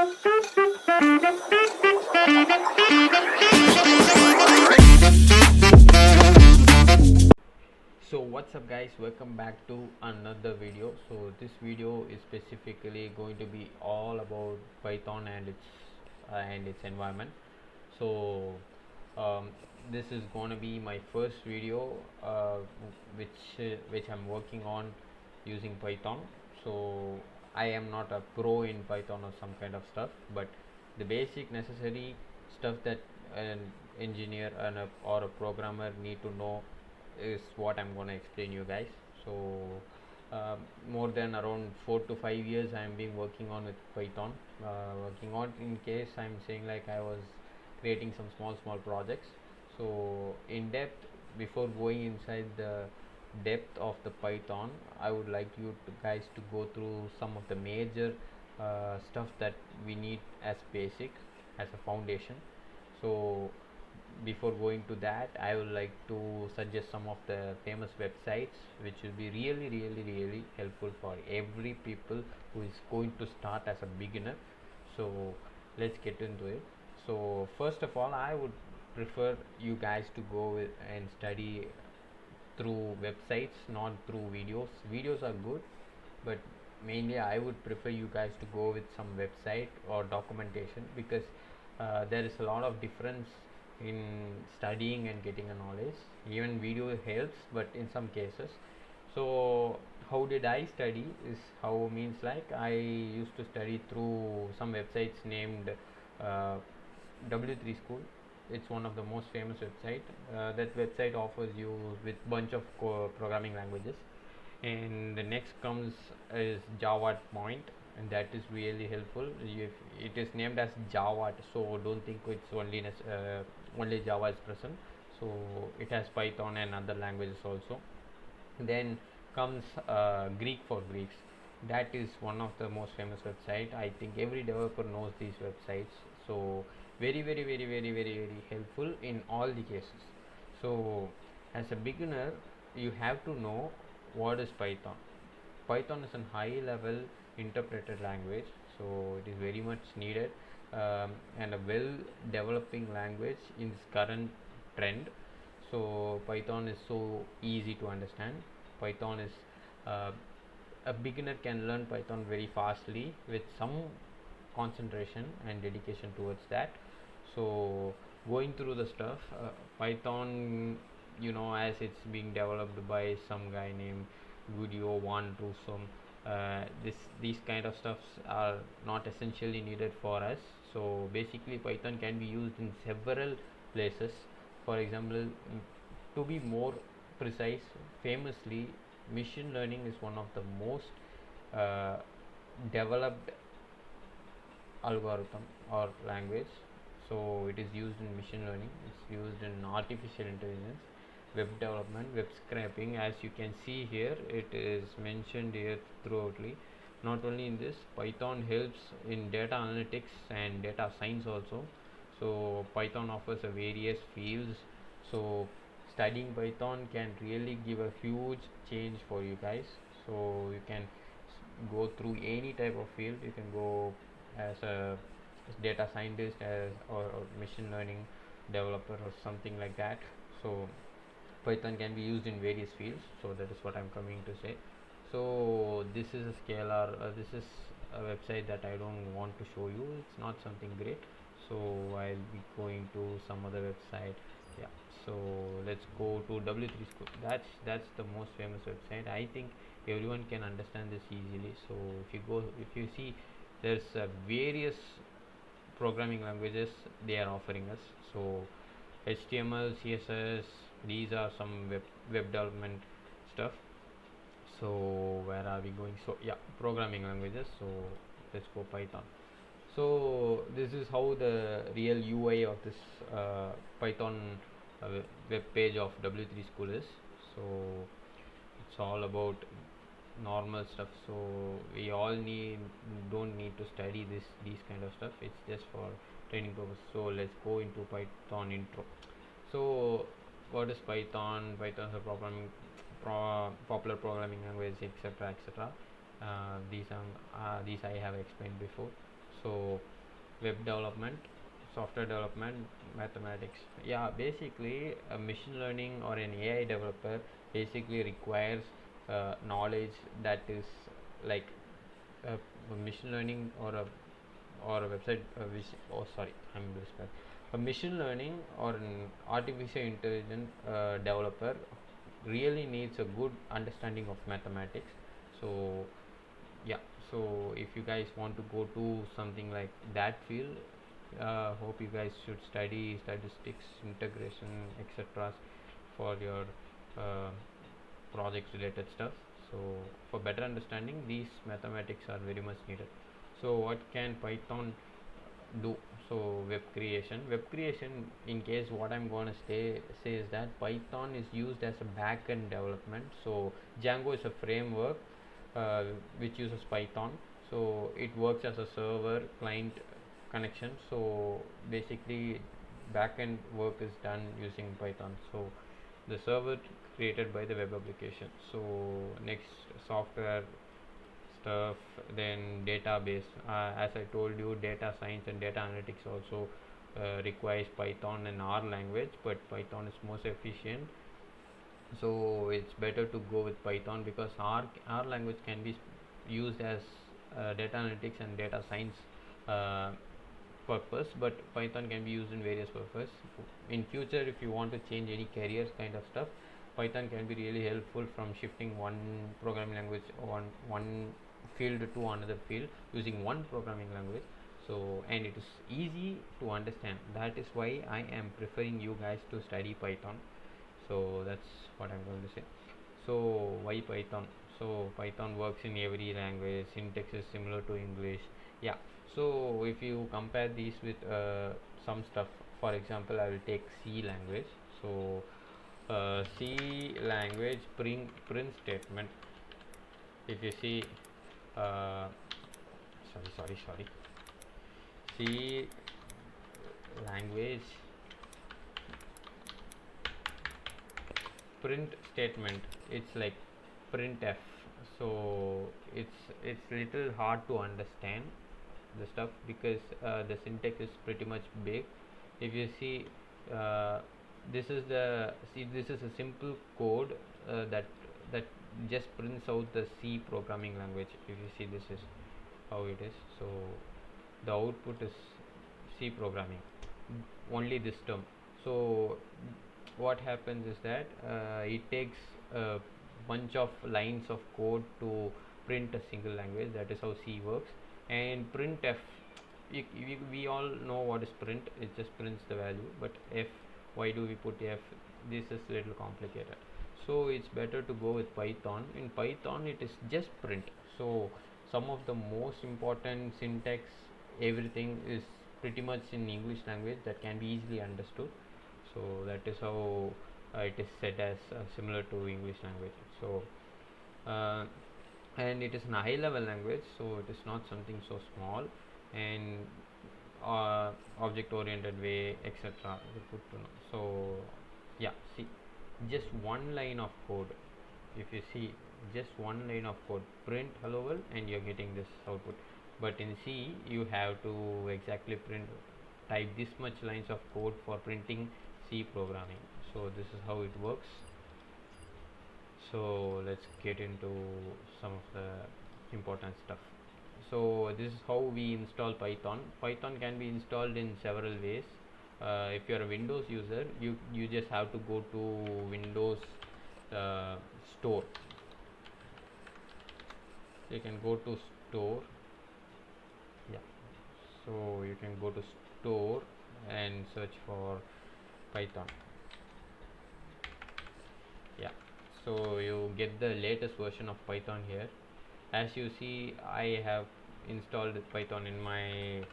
So what's up guys, welcome back to another video. So this video is specifically going to be all about Python and its environment. So um, this is going to be my first video which I'm working on using Python. So I am not a pro in Python or some kind of stuff, but the basic necessary stuff that an engineer or a programmer need to know is what I'm gonna explain you guys. So more than around 4 to 5 years I'm been working on with Python. Working on, in case I'm saying like I was creating some small projects. So in depth, before going inside the depth of the Python, I would like you to guys to go through some of the major stuff that we need as basic, as a foundation. So before going to that, I would like to suggest some of the famous websites which will be really helpful for every people who is going to start as a beginner. So let's get into it. So first of all, I would prefer you guys to go with and study through websites, not through videos. Videos are good, but mainly I would prefer you guys to go with some website or documentation, because there is a lot of difference in studying and getting a knowledge. Even video helps, but in some cases. So how did I study is how means like I used to study through some websites named uh, W3 School. It's one of the most famous website. That website offers you with bunch of programming languages. And the next comes is Java Point, and that is really helpful. If it is named as Java, so don't think it's only Java is present. So it has Python and other languages also. Then comes Greek for Greeks. That is one of the most famous website. I think every developer knows these websites. So very helpful in all the cases. So as a beginner, you have to know what is Python. Python is a high level interpreted language, so it is very much needed, and a well developing language in this current trend. So Python is so easy to understand. Python is uh, a beginner can learn Python very fastly with some concentration and dedication towards that. So going through the stuff, Python, as it's being developed by some guy named Gudio one to some, these kind of stuffs are not essentially needed for us. So basically Python can be used in several places. For example, to be more precise, famously machine learning is one of the most uh, developed algorithm or language. So it is used in machine learning, it's used in artificial intelligence, web development, web scraping. As you can see here, it is mentioned here throughoutly. Not only in this, Python helps in data analytics and data science also. So Python offers a various fields. So studying Python can really give a huge change for you guys. So you can go through any type of field. You can go as a data scientist, or machine learning developer or something like that. So Python can be used in various fields. So that is what I'm coming to say. So this is a scalar, this is a website that I don't want to show you, it's not something great. So I'll be going to some other website. Yeah, so let's go to W3 School. That's the most famous website. I think everyone can understand this easily. So if you see, there's various programming languages they are offering us. So HTML, CSS, these are some web development stuff. So where are we going? So yeah, programming languages. So let's go Python. So this is how the real UI of this Python web page of W3 School is. So it's all about normal stuff. So we all don't need to study these kind of stuff. It's just for training purpose. So let's go into Python intro. So what is Python? Python is a popular programming language, etc. These I have explained before. So web development, software development, mathematics. Yeah, basically a machine learning or an AI developer basically requires knowledge that is like a machine learning or a website which, oh sorry, I'm misspelled. A machine learning or an artificial intelligence developer really needs a good understanding of mathematics. So yeah, so if you guys want to go to something like that field, hope you guys should study statistics, integration, etc. for your uh, project related stuff. So for better understanding, these mathematics are very much needed. So what can Python do? So web creation, in case what I'm going to say is that Python is used as a back-end development. So Django is a framework which uses Python. So it works as a server client connection. So basically back-end work is done using Python. So the server created by the web application. So next, software stuff, then database. As I told you, data science and data analytics also requires Python and R language, but Python is most efficient. So it's better to go with Python because R language can be used as data analytics and data science uh, purpose, but Python can be used in various purpose. In future, if you want to change any careers kind of stuff, Python can be really helpful from shifting one programming language on one field to another field using one programming language. So and it is easy to understand. That is why I am preferring you guys to study Python. So that's what I'm going to say. So why Python? So Python works in every language, syntax is similar to English. Yeah, so if you compare these with some stuff, for example, I will take C language. So C language print statement, if you see sorry, C language print statement, it's like printf. So it's little hard to understand the stuff because the syntax is pretty much big. If you see this is a simple code that just prints out the C programming language. If you see, this is how it is. So the output is C programming, only this term. So what happens is that it takes a bunch of lines of code to print a single language. That is how C works. And printf, we all know what is print. It just prints the value. But f, why do we put f? This is a little complicated. So it's better to go with Python. In Python it is just print. So some of the most important syntax, everything is pretty much in English language that can be easily understood. So that is how it is said as similar to English language. So and it is an high level language, so it is not something so small, and object oriented way, etc. Good to know. So yeah, see, just one line of code. If you see just one line of code, print hello world, and you're getting this output. But in C you have to exactly type this much lines of code for printing C programming. So this is how it works. So let's get into some of the important stuff. So this is how we install Python. Python can be installed in several ways. If you are a Windows user, you just have to go to Windows store. You can go to store. Yeah, so you can go to store and search for Python. Yeah, so you get the latest version of Python here. As you see, I have installed Python in my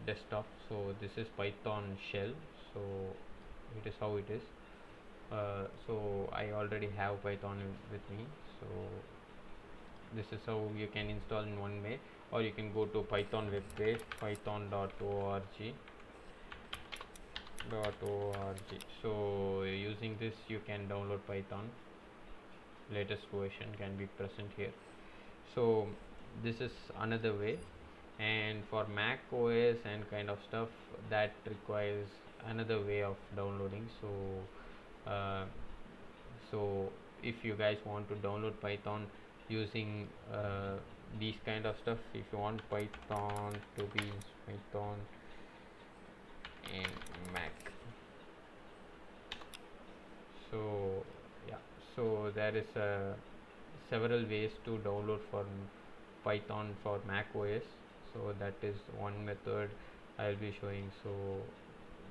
desktop. So this is Python shell. So it is how it is. So I already have Python with me. So this is how you can install in one way, or you can go to Python web page, python.org. So using this you can download Python. Latest version can be present here. So this is another way. and for Mac OS and kind of stuff, that requires another way of downloading. Uh, so if you guys want to download Python using these kind of stuff, if you want Python to be Python in Mac, so yeah, so there is several ways to download for Python for Mac OS. So that is one method I'll be showing. So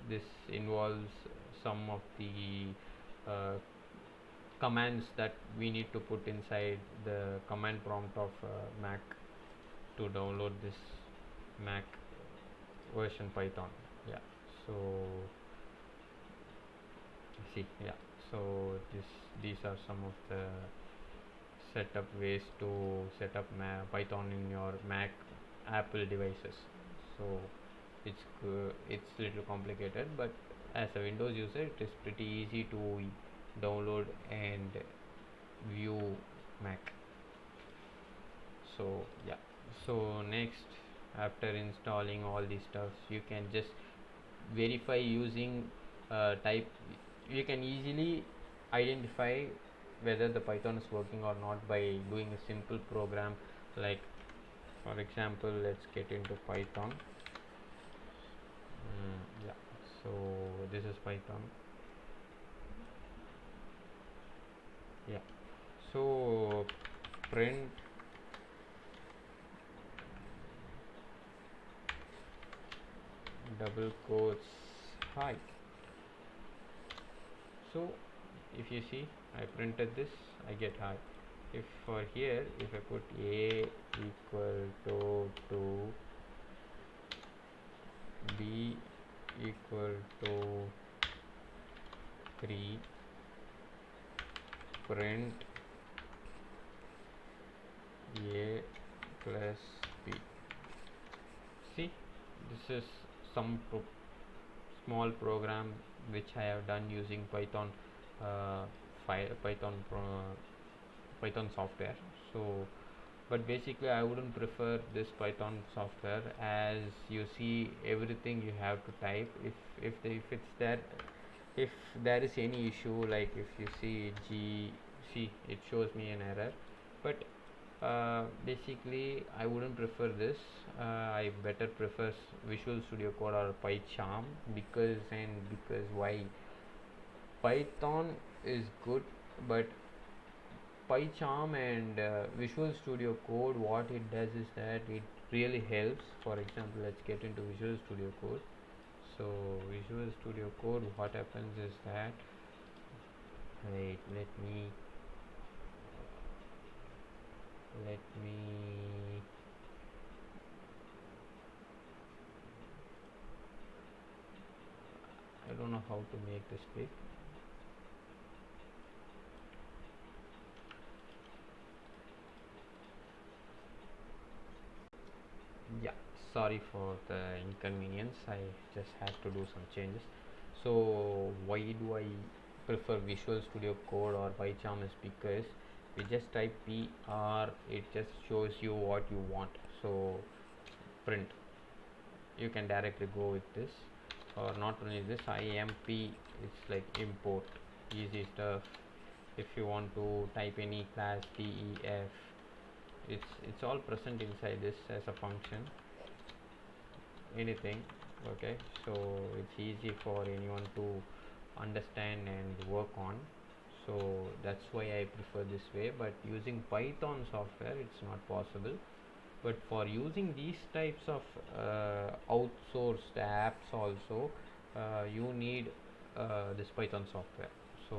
this involves some of the commands that we need to put inside the command prompt of Mac to download this Mac version Python. Yeah, so see, yeah, so these are some of the setup ways to set up Python in your Mac Apple devices. So it's little complicated, but as a Windows user it is pretty easy to download and view Mac. So yeah, so next, after installing all these stuff, you can just verify using type. You can easily identify whether the Python is working or not by doing a simple program, like for example, let's get into Python. Yeah, so this is Python. Yeah, so print double quotes hi. So if you see, I printed this, I get hi. If for here, if I put a equal to 2, b equal to 3, print a plus b. See, this is some small program which I have done using Python Python software. So but basically I wouldn't prefer this Python software, as you see everything you have to type. If there is any issue, like if you see it shows me an error, but basically I wouldn't prefer this. I better prefer Visual Studio Code or PyCharm, because why, Python is good, but PyCharm and Visual Studio Code, what it does is that it really helps. For example, let's get into Visual Studio Code. So Visual Studio Code, what happens is that, wait, let me I don't know how to make this big. Yeah, sorry for the inconvenience, I just had to do some changes. So why do I prefer Visual Studio Code or PyCharm is because we just type PR, it just shows you what you want. So print, you can directly go with this, or not only this, IMP, it's like import, easy stuff. If you want to type any class DEF, it's all present inside this as a function, anything. Okay, so it's easy for anyone to understand and work on. So that's why I prefer this way. But using Python software, it's not possible. But for using these types of outsourced apps also, you need this Python software, so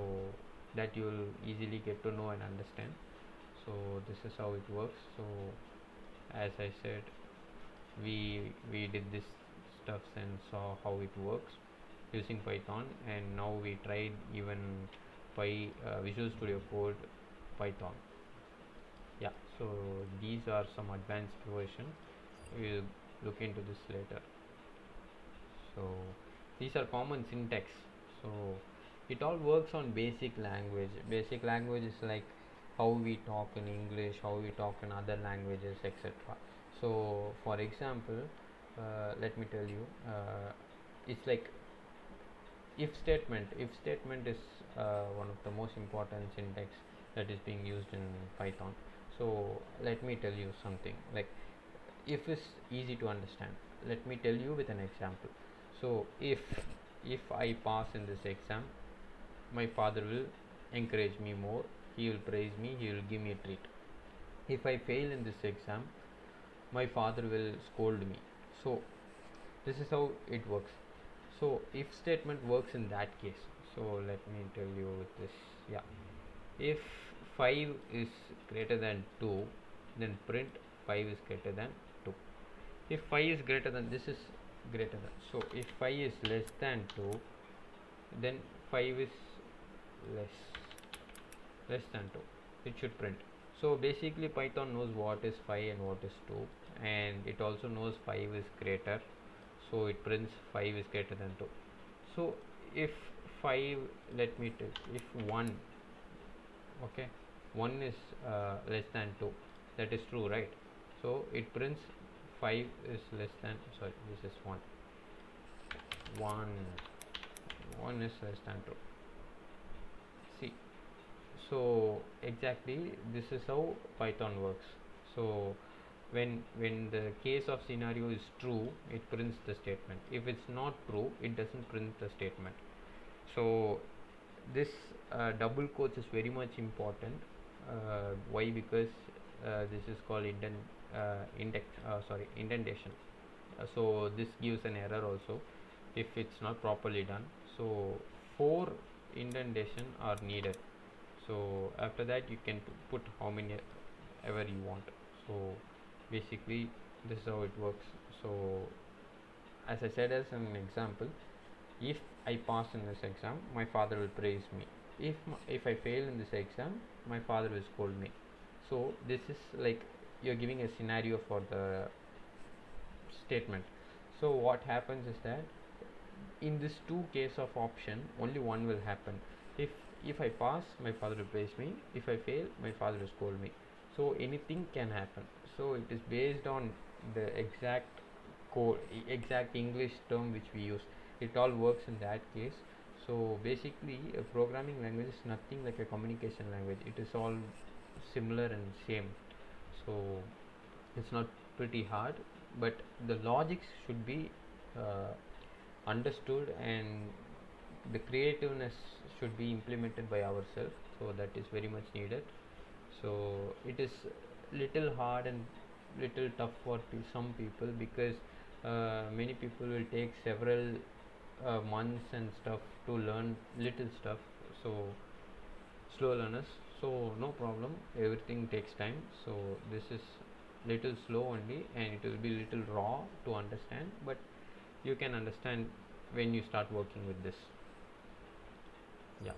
that you will easily get to know and understand. So this is how it works. So as I said, we did this stuff and saw how it works using Python, and now we tried even Visual Studio Code Python. Yeah, so these are some advanced version, we'll look into this later. So these are common syntax. So it all works on basic language. Basic language is like how we talk in English, how we talk in other languages, etc. So for example, let me tell you, it's like if statement is one of the most important syntax that is being used in Python. So let me tell you something. Like, if is easy to understand, let me tell you with an example. So if I pass in this exam, my father will encourage me more, he will praise me, he will give me a treat. If I fail in this exam, my father will scold me. So this is how it works. So if statement works in that case. So let me tell you with this. Yeah, if 5 is greater than 2, then print 5 is greater than 2. If 5 is greater than, this is greater than, so if 5 is less than 2, then 5 is less less than 2, it should print. So basically Python knows what is 5 and what is 2, and it also knows 5 is greater, so it prints 5 is greater than 2. So if 5, let me tell, if 1, okay, 1 is less than 2, that is true, right? So it prints 5 is less than, sorry, this is 1 1 is less than 2. See, so exactly this is how Python works. So when the case of scenario is true, it prints the statement. If it's not true, it doesn't print the statement. So this double quotes is very much important. Why? Because this is called indentation. So this gives an error also if it's not properly done. So 4 indentation are needed. So after that you can put how many ever you want. So basically this is how it works. So as I said as an example, if I pass in this exam, my father will praise me. If I fail in this exam, my father will scold me. So this is like you're giving a scenario for the statement. So what happens is that in this two case of option, only one will happen. If I pass, my father will praise me. If I fail, my father will scold me. So anything can happen. So it is based on the exact code, exact English term which we use. It all works in that case. So basically a programming language is nothing like a communication language. It is all similar and same. So it's not pretty hard, but the logics should be understood, and the creativeness should be implemented by ourselves. So that is very much needed. So it is little hard and little tough for some people, because many people will take several months and stuff to learn little stuff. So slow learners, so no problem, everything takes time. So this is little slow only, and it will be little raw to understand, but you can understand when you start working with this. Yeah,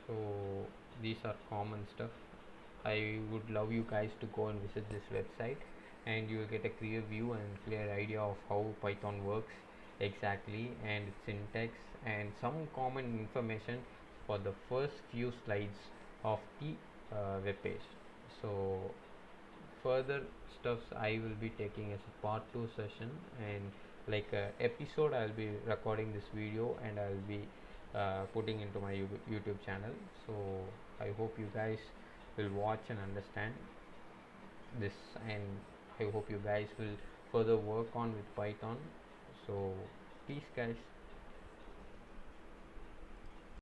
so these are common stuff. I would love you guys to go and visit this website, and you will get a clear view and clear idea of how Python works exactly, and its syntax, and some common information for the first few slides of the web page. So further stuffs I will be taking as a part 2 session, and like episode I'll be recording this video and I'll be putting into my YouTube channel. So I hope you guys will watch and understand this, and I hope you guys will further work on with Python. So peace guys.